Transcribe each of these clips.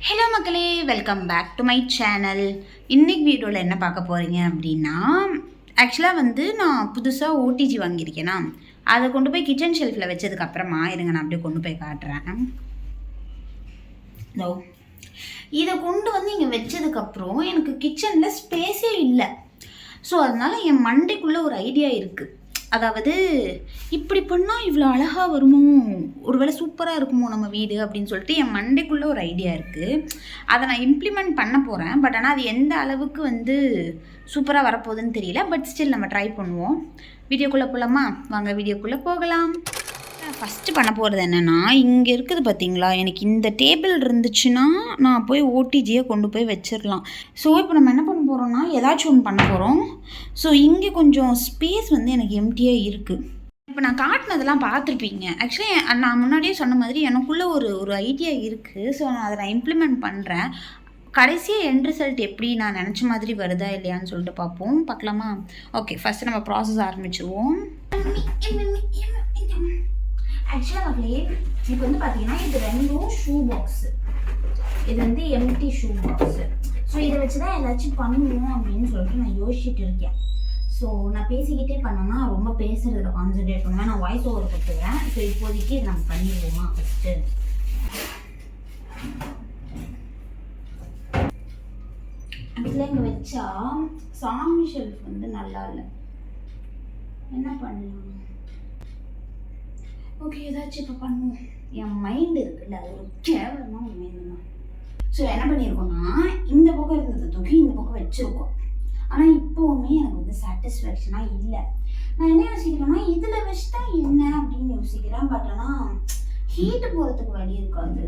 Hello மக்களே, welcome back to my channel. இன்றைக்கி வீடியோவில் என்ன பார்க்க போகிறீங்க அப்படின்னா, ஆக்சுவலாக நான் புதுசாக ஓடிஜி வாங்கியிருக்கேனா, அதை கொண்டு போய் கிச்சன் ஷெல்ஃபில் வச்சதுக்கப்புறமா இருங்க நான் அப்படியே கொண்டு போய் காட்டுறேன். இதோ இதை கொண்டு இங்கே வச்சதுக்கப்புறம் எனக்கு கிச்சனில் ஸ்பேஸே இல்லை. ஸோ அதனால் என் மண்டைக்குள்ளே ஒரு ஐடியா இருக்குது. அதாவது இப்படி பண்ணால் இவ்வளோ அழகாக வருமோ, ஒரு வேளை சூப்பராக இருக்குமோ நம்ம வீடு அப்படின்னு சொல்லிட்டு என் மண்டைக்குள்ளே ஒரு ஐடியா இருக்குது. அதை நான் இம்ப்ளிமெண்ட் பண்ண போகிறேன். பட் ஆனால் அது எந்த அளவுக்கு சூப்பராக வரப்போகுதுன்னு தெரியல. பட் ஸ்டில் நம்ம ட்ரை பண்ணுவோம். வீடியோக்குள்ளே போகலாமா? வாங்க வீடியோக்குள்ளே போகலாம். ஃபஸ்ட்டு பண்ண போகிறது என்னென்னா, இங்கே இருக்குது பார்த்தீங்களா, எனக்கு இந்த டேபிள் இருந்துச்சுன்னா நான் போய் ஓடிஜியை கொண்டு போய் வச்சிடலாம். ஸோ இப்போ நம்ம என்ன பண்ண போகிறோம்னா, ஏதாச்சும் ஒன்று பண்ண போகிறோம். ஸோ இங்கே கொஞ்சம் ஸ்பேஸ் எனக்கு எம்டியாக இருக்குது. இப்போ நான் காட்டினதெல்லாம் பார்த்துருப்பீங்க. ஆக்சுவலி நான் முன்னாடியே சொன்ன மாதிரி எனக்குள்ளே ஒரு ஐடியா இருக்குது. ஸோ நான் அதை இம்ப்ளிமெண்ட் பண்ணுறேன். கடைசியாக எண்ட் ரிசல்ட் எப்படி நான் நினச்ச மாதிரி வருதா இல்லையான்னு சொல்லிட்டு பார்க்கலாமா? ஓகே, ஃபஸ்ட்டு நம்ம ப்ராசஸ் ஆரம்பிச்சுருவோம். ஆக்சுவலாக மக்களே, இப்போ பார்த்தீங்கன்னா இது ரெண்டும் ஷூ பாக்ஸு. இது எம்டி ஷூ பாக்ஸு. ஸோ இதை வச்சு தான் ஏதாச்சும் பண்ணுவோம் அப்படின்னு சொல்லிட்டு நான் யோசிச்சுட்டு இருக்கேன். ஸோ நான் பேசிக்கிட்டே பண்ணோன்னா ரொம்ப பேசுகிறதுல கான்சன்ட்ரேட் பண்ணுவேன். நான் வாய்ஸ் ஓவர் கொடுத்துருவேன். ஸோ இப்போதைக்கு இதை நம்ம பண்ணிடுவோமா? ஃபஸ்ட்டு ஆக்சுவலாக இங்கே வச்சா சாமி ஷெல்ஃப் நல்லா இல்லை. என்ன பண்ணலாம்? ஓகே, ஏதாச்சும் இப்போ பண்ணுவோம். என் மைண்டு இருக்குல்ல, அது ஒரு கேவலமாக ஒரு மைண்டு தான். ஸோ என்ன பண்ணியிருக்கோன்னா, இந்த பக்கம் இருந்தது தூக்கி இந்த பக்கம் வச்சுருக்கோம். ஆனால் இப்போவுமே எனக்கு சாட்டிஸ்ஃபேக்ஷனாக இல்லை. நான் என்ன யோசிக்கிறேன்னா, இதில் வச்சுட்டா என்ன அப்படின்னு யோசிக்கிறேன். பட் ஆனால் ஹீட்டு போகிறதுக்கு வழி இருக்காது.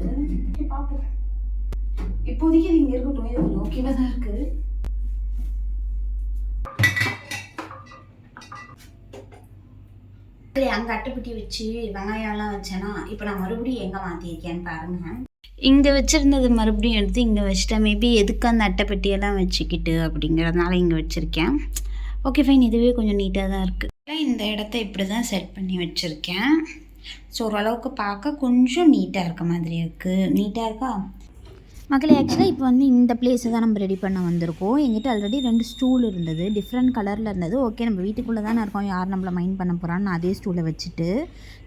பார்ப்போம். இப்போதைக்கு இது இங்கே இருக்கட்டும். இது கொஞ்சம் ஓகேவாக தான் இருக்குது. அங்கே அட்டைப்பட்டி வச்சு வெங்காயம்லாம் வச்சேன்னா, இப்போ நான் மறுபடியும் எங்கே மாற்றிருக்கேன்னு பாருங்கள். இங்கே வச்சுருந்தது மறுபடியும் எடுத்து இங்கே வச்சுட்டேன். மேபி எதுக்கு அந்த அட்டைப்பட்டியெல்லாம் வச்சுக்கிட்டு அப்படிங்கிறதுனால இங்கே வச்சுருக்கேன். ஓகே ஃபைன், இதுவே கொஞ்சம் நீட்டாக தான் இருக்குது. இந்த இடத்த இப்படி தான் செட் பண்ணி வச்சுருக்கேன். ஸோ ஓரளவுக்கு பார்க்க கொஞ்சம் நீட்டாக இருக்க மாதிரி இருக்குது. நீட்டாக இருக்கா மக்களே? ஆக்சுவலாக இப்போ இந்த பிளேஸை தான் நம்ம ரெடி பண்ண வந்திருக்கோம். எங்கிட்ட ஆல்ரெடி 2 ஸ்டூல் இருந்தது, டிஃப்ரெண்ட் கலரில் இருந்தது. ஓகே, நம்ம வீட்டுக்குள்ளே தானே இருக்கோம், யார் நம்மளை மைண்ட் பண்ண போகிறான்னு அதே ஸ்டூலை வச்சுட்டு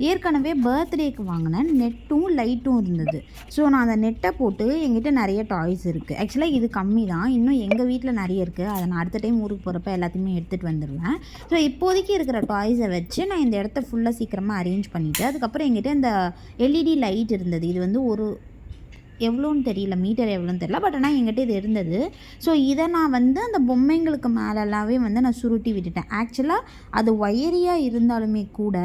ஏற்கனவே பர்த்டேக்கு வாங்கினேன் நெட்டும் லைட்டும் இருந்தது. ஸோ நான் அந்த நெட்டை போட்டு எங்கிட்ட நிறைய டாய்ஸ் இருக்குது. ஆக்சுவலாக இது கம்மி தான், இன்னும் எங்கள் வீட்டில் நிறைய இருக்குது. அதை நான் அடுத்த டைம் ஊருக்கு போகிறப்ப எல்லாத்தையுமே எடுத்துகிட்டு வந்துடுவேன். ஸோ இப்போதைக்கு இருக்கிற டாய்ஸை வச்சு நான் இந்த இடத்த ஃபுல்லாக சீக்கிரமாக அரேஞ்ச் பண்ணிவிட்டு, அதுக்கப்புறம் எங்கிட்ட இந்த எல்இடி லைட் இருந்தது. இது ஒரு எவ்வளோன்னு தெரியல, மீட்டர் எவ்வளோன்னு தெரியல. பட் ஆனால் என்கிட்ட இது இருந்தது. ஸோ இதை நான் அந்த பொம்மைங்களுக்கு மேலெல்லாமே நான் சுருட்டி விட்டுட்டேன். ஆக்சுவலாக அது ஒயரியாக இருந்தாலுமே கூட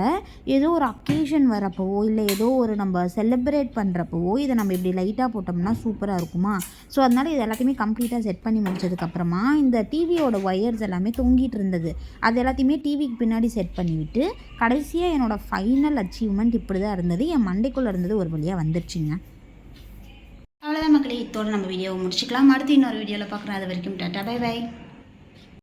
ஏதோ ஒரு அக்கேஷன் வரப்போவோ இல்லை ஏதோ ஒரு நம்ம செலிப்ரேட் பண்ணுறப்போவோ இதை நம்ம இப்படி லைட்டாக போட்டோம்னா சூப்பராக இருக்குமா? ஸோ அதனால் இது எல்லாத்தையுமே கம்ப்ளீட்டாக செட் பண்ணி முடிச்சதுக்கப்புறமா இந்த டிவியோட ஒயர்ஸ் எல்லாமே தொங்கிட்டு இருந்தது. அது எல்லாத்தையுமே டிவிக்கு பின்னாடி செட் பண்ணிவிட்டு கடைசியாக என்னோடய ஃபைனல் அச்சீவ்மெண்ட் இப்படி தான் இருந்தது. என் மண்டைக்குள்ளே இருந்தது ஒரு வழியாக வந்துருச்சுங்க. அவ்வளோதான் மக்களே, இதோடு நம்ம வீடியோவை முடிச்சுக்கலாம். அடுத்து இன்னொரு வீடியோவில் பார்க்குறேன். அது வரைக்கும் டாட்டா, பை பை.